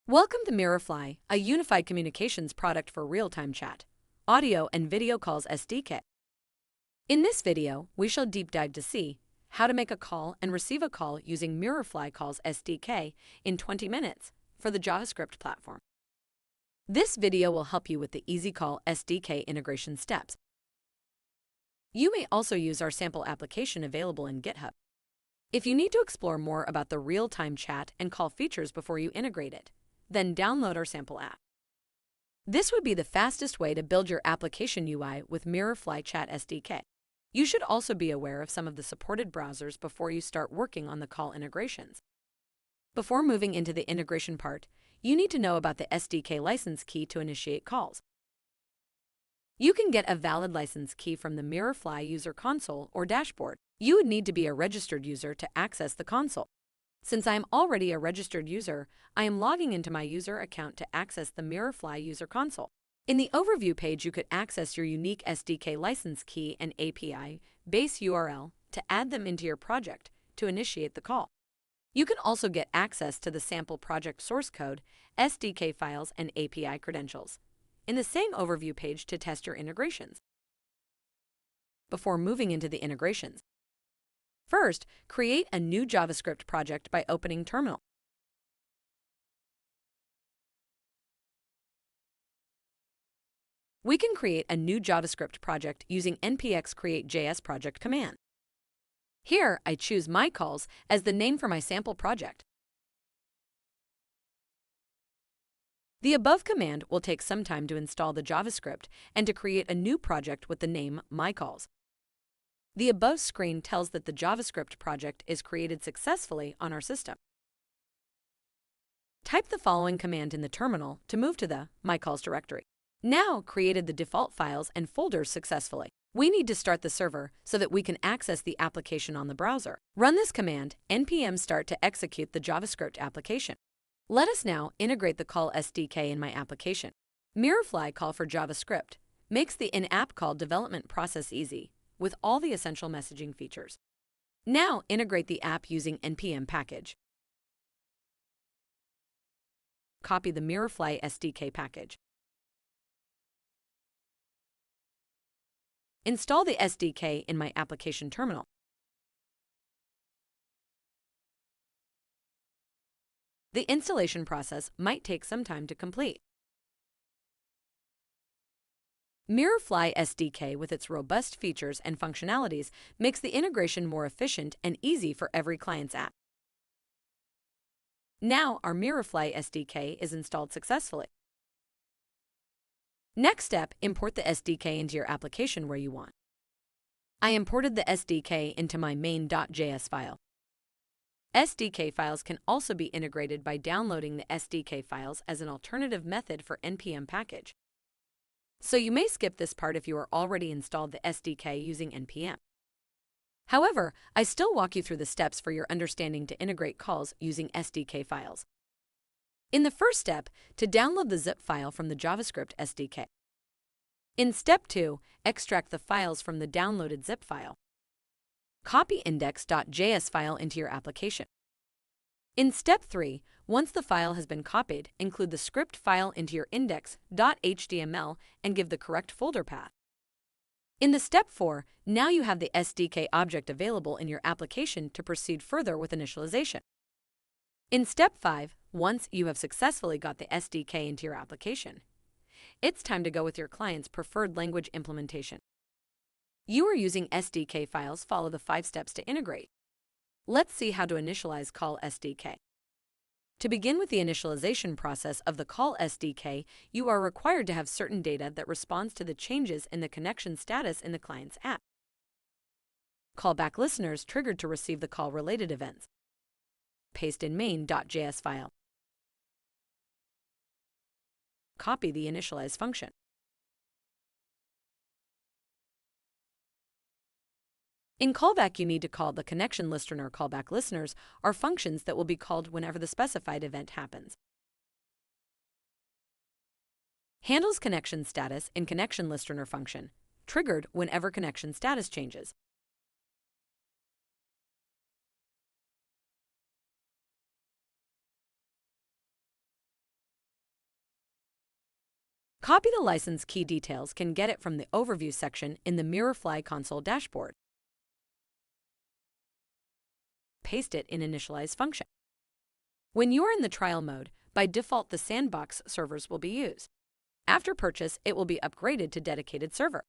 Welcome to MirrorFly, a unified communications product for real-time chat, audio and video calls SDK. In this video, we shall deep dive to see how to make a call and receive a call using MirrorFly Calls SDK in 20 minutes for the JavaScript platform. This video will help you with the Easy Call SDK integration steps. You may also use our sample application available in GitHub. If you need to explore more about the real-time chat and call features before you integrate it, then download our sample app. This would be the fastest way to build your application UI with MirrorFly Chat SDK. You should also be aware of some of the supported browsers before you start working on the call integrations. Before moving into the integration part, you need to know about the SDK license key to initiate calls. You can get a valid license key from the MirrorFly user console or dashboard. You would need to be a registered user to access the console. Since I am already a registered user, I am logging into my user account to access the MirrorFly user console. In the overview page, you could access your unique SDK license key and API base URL to add them into your project to initiate the call. You can also get access to the sample project source code, SDK files, and API credentials in the same overview page to test your integrations. Before moving into the integrations, first, create a new JavaScript project by opening Terminal. We can create a new JavaScript project using npx create.js project command. Here, I choose my calls as the name for my sample project. The above command will take some time to install the JavaScript and to create a new project with the name mycalls. The above screen tells that the JavaScript project is created successfully on our system. Type the following command in the terminal to move to the mycalls directory. Now created the default files and folders successfully. We need to start the server so that we can access the application on the browser. Run this command npm start to execute the JavaScript application. Let us now integrate the call SDK in my application. MirrorFly Call for JavaScript makes the in-app call development process easy with all the essential messaging features. Now integrate the app using npm package. Copy the MirrorFly SDK package. Install the SDK in my application terminal. The installation process might take some time to complete. MirrorFly SDK, with its robust features and functionalities, makes the integration more efficient and easy for every client's app. Now our MirrorFly SDK is installed successfully. Next step, import the SDK into your application where you want. I imported the SDK into my main.js file. SDK files can also be integrated by downloading the SDK files as an alternative method for npm package. So you may skip this part if you are already installed the SDK using npm. However, I still walk you through the steps for your understanding to integrate calls using SDK files. In the first step, to download the zip file from the JavaScript SDK. In step 2, extract the files from the downloaded zip file. Copy index.js file into your application. In step 3, once the file has been copied, include the script file into your index.html and give the correct folder path. In the step 4, now you have the SDK object available in your application to proceed further with initialization. In step 5, once you have successfully got the SDK into your application, it's time to go with your client's preferred language implementation. You are using SDK files. Follow the 5 steps to integrate. Let's see how to initialize Call SDK. To begin with the initialization process of the Call SDK, you are required to have certain data that responds to the changes in the connection status in the client's app. Callback listeners triggered to receive the call-related events. Paste in main.js file. Copy the initialize function. In callback, you need to call the connection listener. Callback listeners are functions that will be called whenever the specified event happens. Handles connection status in connection listener function, triggered whenever connection status changes. Copy the license key details can get it from the Overview section in the MirrorFly console dashboard. Paste it in Initialize function. When you are in the trial mode, by default the sandbox servers will be used. After purchase, it will be upgraded to dedicated server.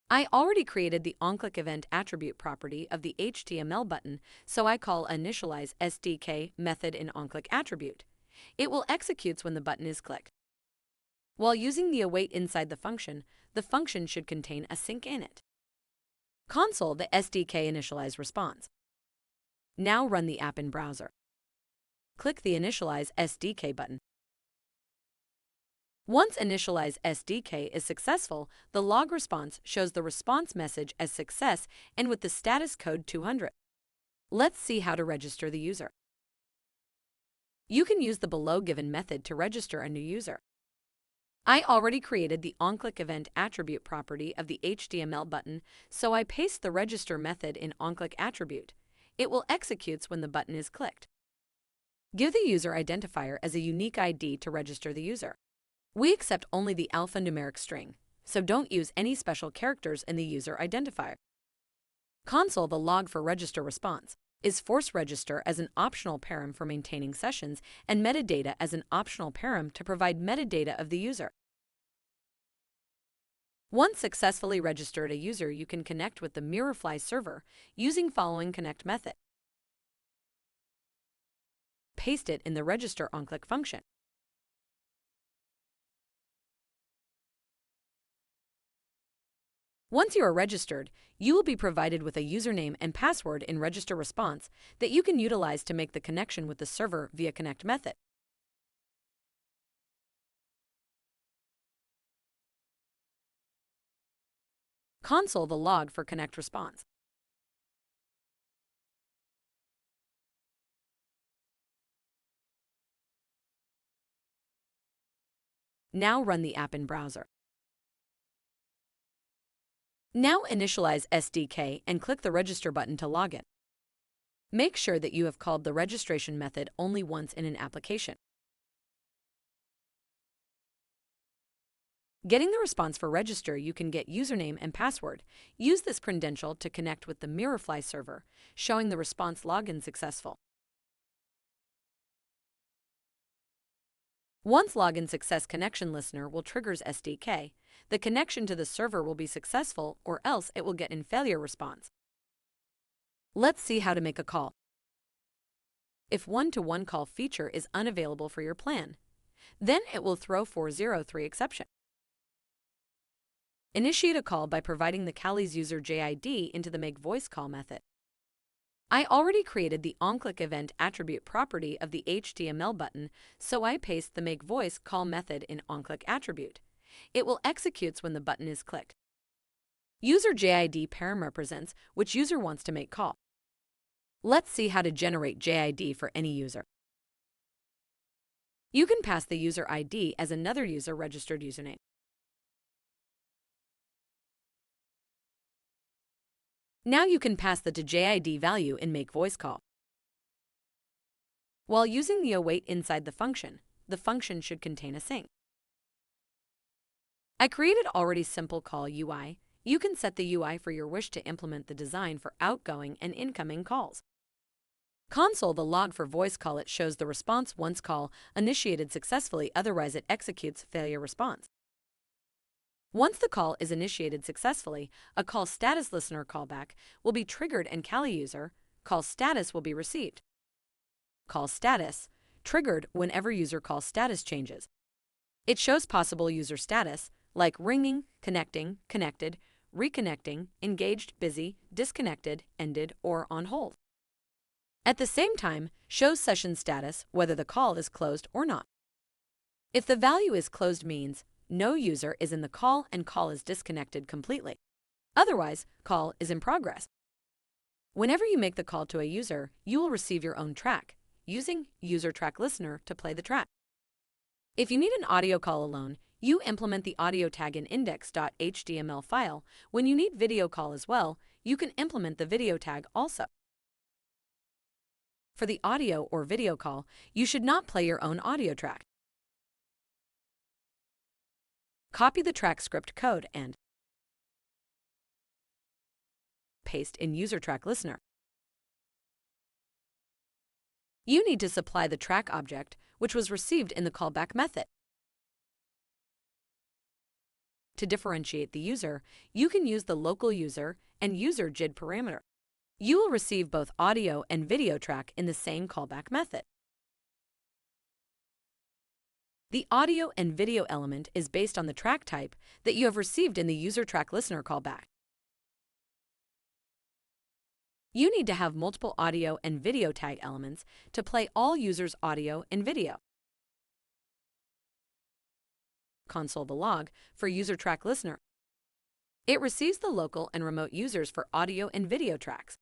I already created the onClick event attribute property of the HTML button, so I call Initialize SDK method in onClick attribute. It will execute when the button is clicked. While using the await inside the function should contain a sync in it. Console the SDK initialize response. Now run the app in browser. Click the Initialize SDK button. Once Initialize SDK is successful, the log response shows the response message as success and with the status code 200. Let's see how to register the user. You can use the below given method to register a new user. I already created the onClick event attribute property of the HTML button, so I paste the register method in onClick attribute. It will execute when the button is clicked. Give the user identifier as a unique ID to register the user. We accept only the alphanumeric string, so don't use any special characters in the user identifier. Console the log for register response. Is force register as an optional param for maintaining sessions and metadata as an optional param to provide metadata of the user. Once successfully registered a user, you can connect with the MirrorFly server using following connect method. Paste it in the register onClick function. Once you are registered, you will be provided with a username and password in register response that you can utilize to make the connection with the server via connect method. Console the log for connect response. Now run the app in browser. Now initialize SDK and click the register button to log in. Make sure that you have called the registration method only once in an application. Getting the response for register, you can get username and password. Use this credential to connect with the MirrorFly server, showing the response login successful. Once login success, connection listener will triggers SDK. The connection to the server will be successful, or else it will get in failure response. Let's see how to make a call. If one-to-one call feature is unavailable for your plan, then it will throw 403 exception. Initiate a call by providing the Callie's user JID into the make voice call method. I already created the onClick event attribute property of the HTML button, so I paste the make voice call method in onClick attribute. It will execute when the button is clicked. User JID param represents which user wants to make call. Let's see how to generate JID for any user. You can pass the user ID as another user registered username. Now you can pass the JID value in make voice call. While using the await inside the function should contain a sync. I created already simple call UI. You can set the UI for your wish to implement the design for outgoing and incoming calls. Console the log for voice call. It shows the response once call initiated successfully, otherwise it executes failure response. Once the call is initiated successfully, a call status listener callback will be triggered and Callie user call status will be received. Call status triggered whenever user call status changes. It shows possible user status like ringing, connecting, connected, reconnecting, engaged, busy, disconnected, ended, or on hold. At the same time, shows session status whether the call is closed or not. If the value is closed, means no user is in the call and call is disconnected completely. Otherwise, call is in progress. Whenever you make the call to a user, you will receive your own track, using user track listener to play the track. If you need an audio call alone, you implement the audio tag in index.html file. When you need video call as well, you can implement the video tag also. For the audio or video call, you should not play your own audio track. Copy the track script code and paste in user track listener. You need to supply the track object, which was received in the callback method. To differentiate the user, you can use the local user and user JID parameter. You will receive both audio and video track in the same callback method. The audio and video element is based on the track type that you have received in the user track listener callback. You need to have multiple audio and video tag elements to play all users' audio and video. Console the log for user track listener. It receives the local and remote users for audio and video tracks.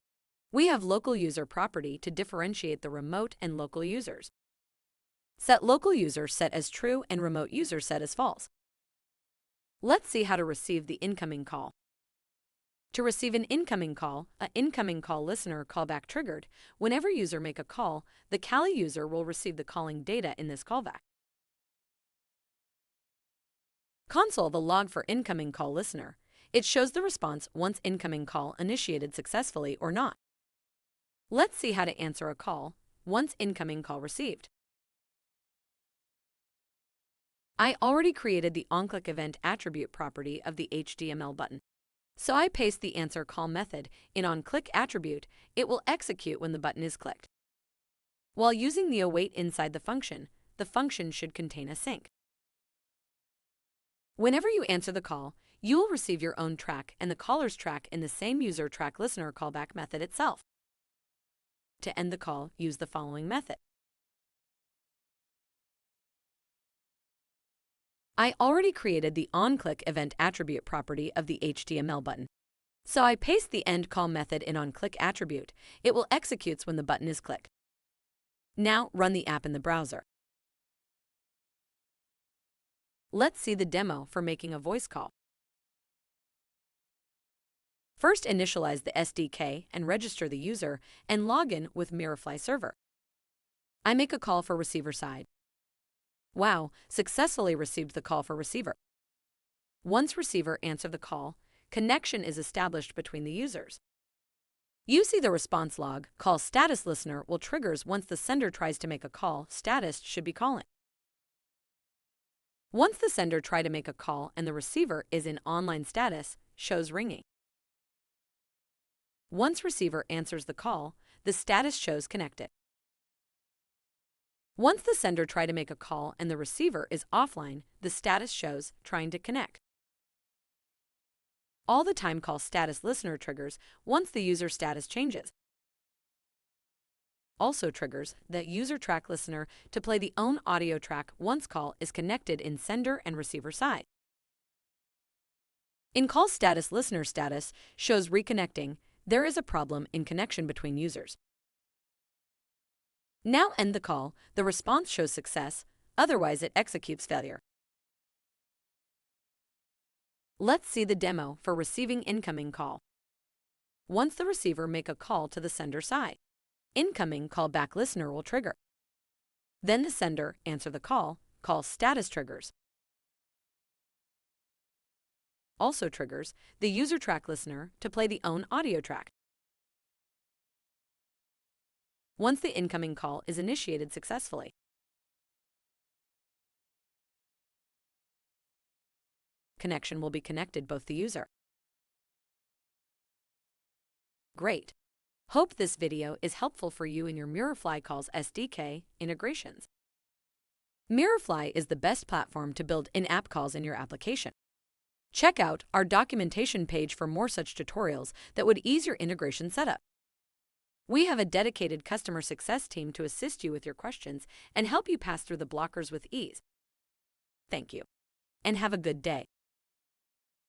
We have local user property to differentiate the remote and local users. Set local user set as true and remote user set as false. Let's see how to receive the incoming call. To receive an incoming call listener callback triggered. Whenever user make a call, the Kali user will receive the calling data in this callback. Console the log for incoming call listener. It shows the response once incoming call initiated successfully or not. Let's see how to answer a call once incoming call received. I already created the onClick event attribute property of the HTML button. So I paste the answer call method in onClick attribute. It will execute when the button is clicked. While using the await inside the function should contain a sync. Whenever you answer the call, you will receive your own track and the caller's track in the same user track listener callback method itself. To end the call, use the following method. I already created the onClick event attribute property of the HTML button. So I paste the end call method in onClick attribute. It will execute when the button is clicked. Now run the app in the browser. Let's see the demo for making a voice call. First, initialize the SDK and register the user and log in with MirrorFly server. I make a call for receiver side. Wow, successfully received the call for receiver. Once receiver answer the call, connection is established between the users. You see the response log, call status listener will triggers once the sender tries to make a call, status should be calling. Once the sender try to make a call and the receiver is in online status, shows ringing. Once receiver answers the call, the status shows connected. Once the sender try to make a call and the receiver is offline, the status shows trying to connect. All the time call status listener triggers once the user status changes. Also triggers that user track listener to play the own audio track once call is connected in sender and receiver side. In call status listener status shows reconnecting. There is a problem in connection between users. Now end the call. The response shows success, otherwise it executes failure. Let's see the demo for receiving incoming call. Once the receiver make a call to the sender side, incoming callback listener will trigger. Then the sender answer the call status triggers. Also triggers the user track listener to play the own audio track. Once the incoming call is initiated successfully. Connection will be connected both the user. Great! Hope this video is helpful for you in your MirrorFly Calls SDK integrations. MirrorFly is the best platform to build in-app calls in your application. Check out our documentation page for more such tutorials that would ease your integration setup. We have a dedicated customer success team to assist you with your questions and help you pass through the blockers with ease. Thank you, and have a good day.